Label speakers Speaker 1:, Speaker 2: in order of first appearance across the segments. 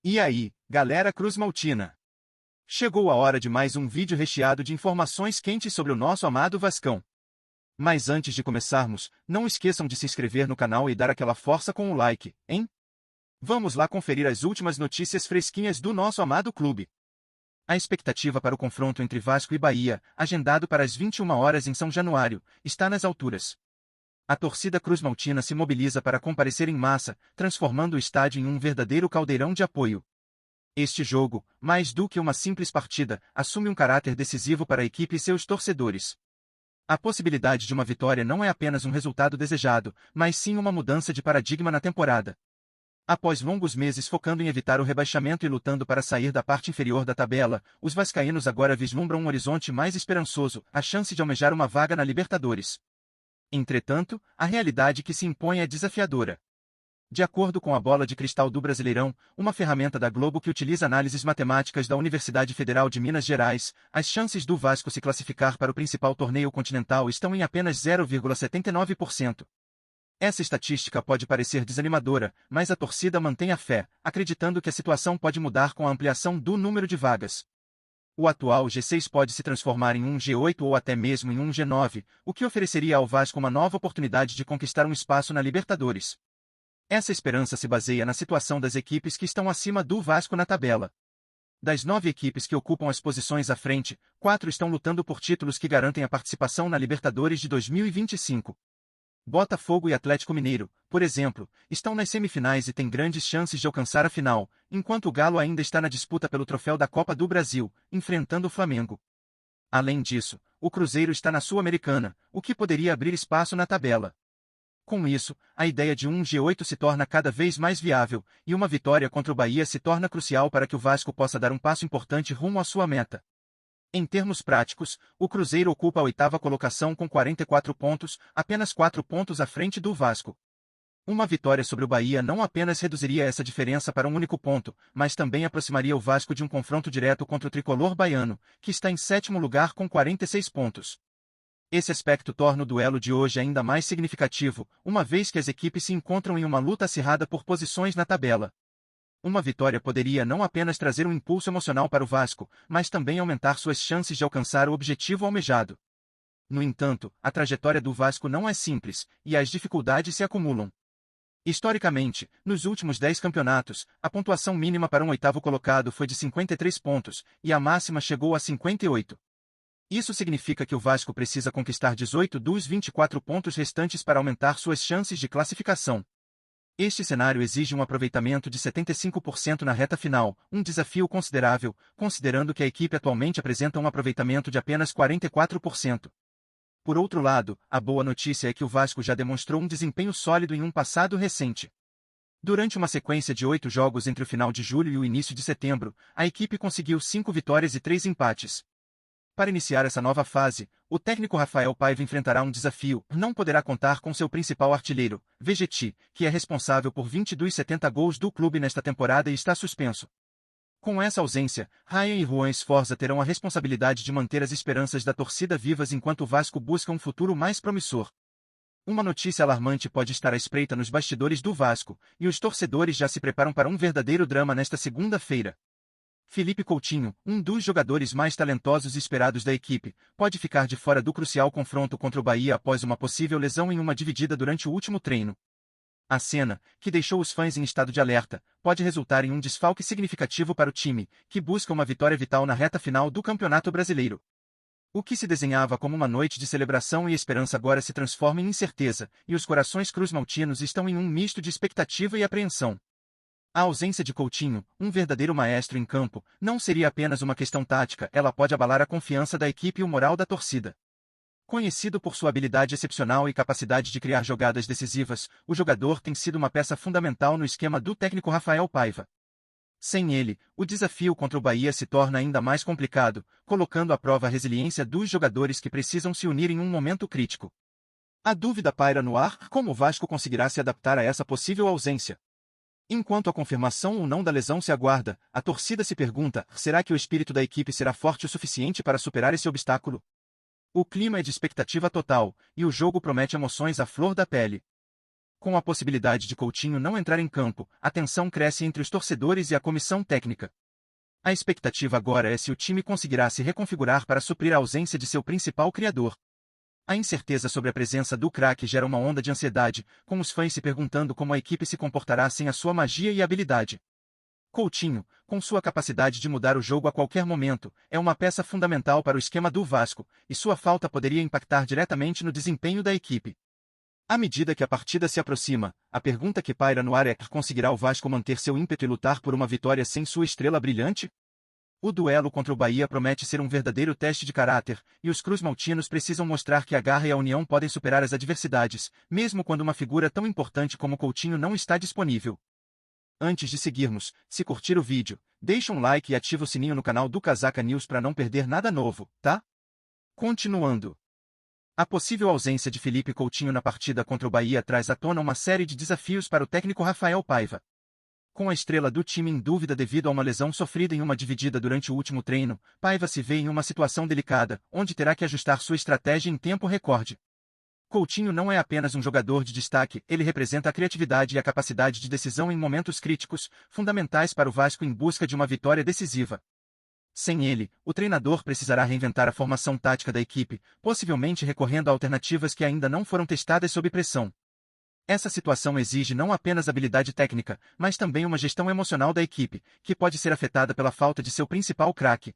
Speaker 1: E aí, galera cruzmaltina? Chegou a hora de mais um vídeo recheado de informações quentes sobre o nosso amado Vascão. Mas antes de começarmos, não esqueçam de se inscrever no canal e dar aquela força com o like, hein? Vamos lá conferir as últimas notícias fresquinhas do nosso amado clube. A expectativa para o confronto entre Vasco e Bahia, agendado para as 21 horas em São Januário, está nas alturas. A torcida cruzmaltina se mobiliza para comparecer em massa, transformando o estádio em um verdadeiro caldeirão de apoio. Este jogo, mais do que uma simples partida, assume um caráter decisivo para a equipe e seus torcedores. A possibilidade de uma vitória não é apenas um resultado desejado, mas sim uma mudança de paradigma na temporada. Após longos meses focando em evitar o rebaixamento e lutando para sair da parte inferior da tabela, os vascaínos agora vislumbram um horizonte mais esperançoso, a chance de almejar uma vaga na Libertadores. Entretanto, a realidade que se impõe é desafiadora. De acordo com a Bola de Cristal do Brasileirão, uma ferramenta da Globo que utiliza análises matemáticas da Universidade Federal de Minas Gerais, as chances do Vasco se classificar para o principal torneio continental estão em apenas 0,79%. Essa estatística pode parecer desanimadora, mas a torcida mantém a fé, acreditando que a situação pode mudar com a ampliação do número de vagas. O atual G6 pode se transformar em um G8 ou até mesmo em um G9, o que ofereceria ao Vasco uma nova oportunidade de conquistar um espaço na Libertadores. Essa esperança se baseia na situação das equipes que estão acima do Vasco na tabela. Das 9 equipes que ocupam as posições à frente, 4 estão lutando por títulos que garantem a participação na Libertadores de 2025. Botafogo e Atlético Mineiro, por exemplo, estão nas semifinais e têm grandes chances de alcançar a final, enquanto o Galo ainda está na disputa pelo troféu da Copa do Brasil, enfrentando o Flamengo. Além disso, o Cruzeiro está na Sul-Americana, o que poderia abrir espaço na tabela. Com isso, a ideia de um G8 se torna cada vez mais viável, e uma vitória contra o Bahia se torna crucial para que o Vasco possa dar um passo importante rumo à sua meta. Em termos práticos, o Cruzeiro ocupa a 8ª colocação com 44 pontos, apenas 4 pontos à frente do Vasco. Uma vitória sobre o Bahia não apenas reduziria essa diferença para um único ponto, mas também aproximaria o Vasco de um confronto direto contra o tricolor baiano, que está em 7º lugar com 46 pontos. Esse aspecto torna o duelo de hoje ainda mais significativo, uma vez que as equipes se encontram em uma luta acirrada por posições na tabela. Uma vitória poderia não apenas trazer um impulso emocional para o Vasco, mas também aumentar suas chances de alcançar o objetivo almejado. No entanto, a trajetória do Vasco não é simples, e as dificuldades se acumulam. Historicamente, nos últimos 10 campeonatos, a pontuação mínima para um 8º colocado foi de 53 pontos, e a máxima chegou a 58. Isso significa que o Vasco precisa conquistar 18 dos 24 pontos restantes para aumentar suas chances de classificação. Este cenário exige um aproveitamento de 75% na reta final, um desafio considerável, considerando que a equipe atualmente apresenta um aproveitamento de apenas 44%. Por outro lado, a boa notícia é que o Vasco já demonstrou um desempenho sólido em um passado recente. Durante uma sequência de 8 jogos entre o final de julho e o início de setembro, a equipe conseguiu 5 vitórias e 3 empates. Para iniciar essa nova fase, o técnico Rafael Paiva enfrentará um desafio, não poderá contar com seu principal artilheiro, Vegetti, que é responsável por 20 dos 70 gols do clube nesta temporada e está suspenso. Com essa ausência, Ryan e Juan Sforza terão a responsabilidade de manter as esperanças da torcida vivas enquanto o Vasco busca um futuro mais promissor. Uma notícia alarmante pode estar à espreita nos bastidores do Vasco, e os torcedores já se preparam para um verdadeiro drama nesta segunda-feira. Felipe Coutinho, um dos jogadores mais talentosos e esperados da equipe, pode ficar de fora do crucial confronto contra o Bahia após uma possível lesão em uma dividida durante o último treino. A cena, que deixou os fãs em estado de alerta, pode resultar em um desfalque significativo para o time, que busca uma vitória vital na reta final do Campeonato Brasileiro. O que se desenhava como uma noite de celebração e esperança agora se transforma em incerteza, e os corações cruzmaltinos estão em um misto de expectativa e apreensão. A ausência de Coutinho, um verdadeiro maestro em campo, não seria apenas uma questão tática, ela pode abalar a confiança da equipe e o moral da torcida. Conhecido por sua habilidade excepcional e capacidade de criar jogadas decisivas, o jogador tem sido uma peça fundamental no esquema do técnico Rafael Paiva. Sem ele, o desafio contra o Bahia se torna ainda mais complicado, colocando à prova a resiliência dos jogadores que precisam se unir em um momento crítico. A dúvida paira no ar: como o Vasco conseguirá se adaptar a essa possível ausência? Enquanto a confirmação ou não da lesão se aguarda, a torcida se pergunta: será que o espírito da equipe será forte o suficiente para superar esse obstáculo? O clima é de expectativa total, e o jogo promete emoções à flor da pele. Com a possibilidade de Coutinho não entrar em campo, a tensão cresce entre os torcedores e a comissão técnica. A expectativa agora é se o time conseguirá se reconfigurar para suprir a ausência de seu principal criador. A incerteza sobre a presença do craque gera uma onda de ansiedade, com os fãs se perguntando como a equipe se comportará sem a sua magia e habilidade. Coutinho, com sua capacidade de mudar o jogo a qualquer momento, é uma peça fundamental para o esquema do Vasco, e sua falta poderia impactar diretamente no desempenho da equipe. À medida que a partida se aproxima, a pergunta que paira no ar é: conseguirá o Vasco manter seu ímpeto e lutar por uma vitória sem sua estrela brilhante? O duelo contra o Bahia promete ser um verdadeiro teste de caráter, e os cruz-maltinos precisam mostrar que a garra e a união podem superar as adversidades, mesmo quando uma figura tão importante como Coutinho não está disponível. Antes de seguirmos, se curtir o vídeo, deixa um like e ativa o sininho no canal do Casaca News para não perder nada novo, tá? Continuando. A possível ausência de Felipe Coutinho na partida contra o Bahia traz à tona uma série de desafios para o técnico Rafael Paiva. Com a estrela do time em dúvida devido a uma lesão sofrida em uma dividida durante o último treino, Paiva se vê em uma situação delicada, onde terá que ajustar sua estratégia em tempo recorde. Coutinho não é apenas um jogador de destaque, ele representa a criatividade e a capacidade de decisão em momentos críticos, fundamentais para o Vasco em busca de uma vitória decisiva. Sem ele, o treinador precisará reinventar a formação tática da equipe, possivelmente recorrendo a alternativas que ainda não foram testadas sob pressão. Essa situação exige não apenas habilidade técnica, mas também uma gestão emocional da equipe, que pode ser afetada pela falta de seu principal craque.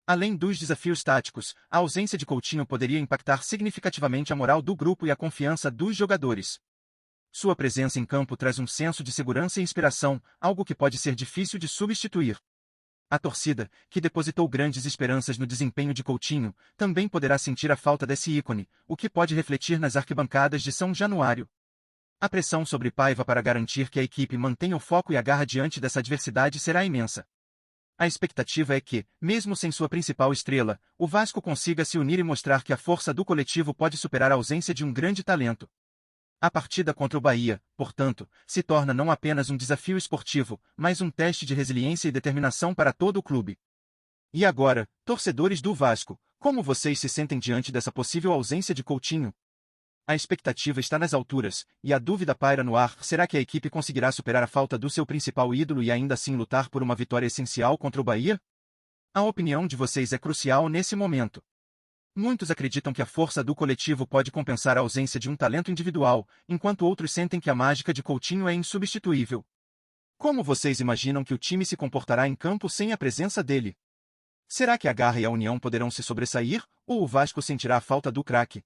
Speaker 1: Além dos desafios táticos, a ausência de Coutinho poderia impactar significativamente a moral do grupo e a confiança dos jogadores. Sua presença em campo traz um senso de segurança e inspiração, algo que pode ser difícil de substituir. A torcida, que depositou grandes esperanças no desempenho de Coutinho, também poderá sentir a falta desse ícone, o que pode refletir nas arquibancadas de São Januário. A pressão sobre Paiva para garantir que a equipe mantenha o foco e a garra diante dessa adversidade será imensa. A expectativa é que, mesmo sem sua principal estrela, o Vasco consiga se unir e mostrar que a força do coletivo pode superar a ausência de um grande talento. A partida contra o Bahia, portanto, se torna não apenas um desafio esportivo, mas um teste de resiliência e determinação para todo o clube. E agora, torcedores do Vasco, como vocês se sentem diante dessa possível ausência de Coutinho? A expectativa está nas alturas, e a dúvida paira no ar: será que a equipe conseguirá superar a falta do seu principal ídolo e ainda assim lutar por uma vitória essencial contra o Bahia? A opinião de vocês é crucial nesse momento. Muitos acreditam que a força do coletivo pode compensar a ausência de um talento individual, enquanto outros sentem que a mágica de Coutinho é insubstituível. Como vocês imaginam que o time se comportará em campo sem a presença dele? Será que a garra e a união poderão se sobressair, ou o Vasco sentirá a falta do craque?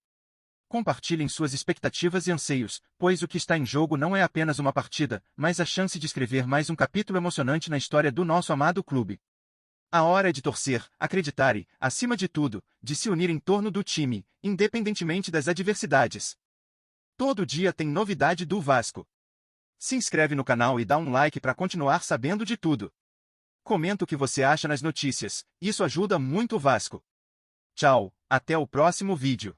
Speaker 1: Compartilhem suas expectativas e anseios, pois o que está em jogo não é apenas uma partida, mas a chance de escrever mais um capítulo emocionante na história do nosso amado clube. A hora é de torcer, acreditar e, acima de tudo, de se unir em torno do time, independentemente das adversidades. Todo dia tem novidade do Vasco. Se inscreve no canal e dá um like para continuar sabendo de tudo. Comenta o que você acha nas notícias, isso ajuda muito o Vasco. Tchau, até o próximo vídeo.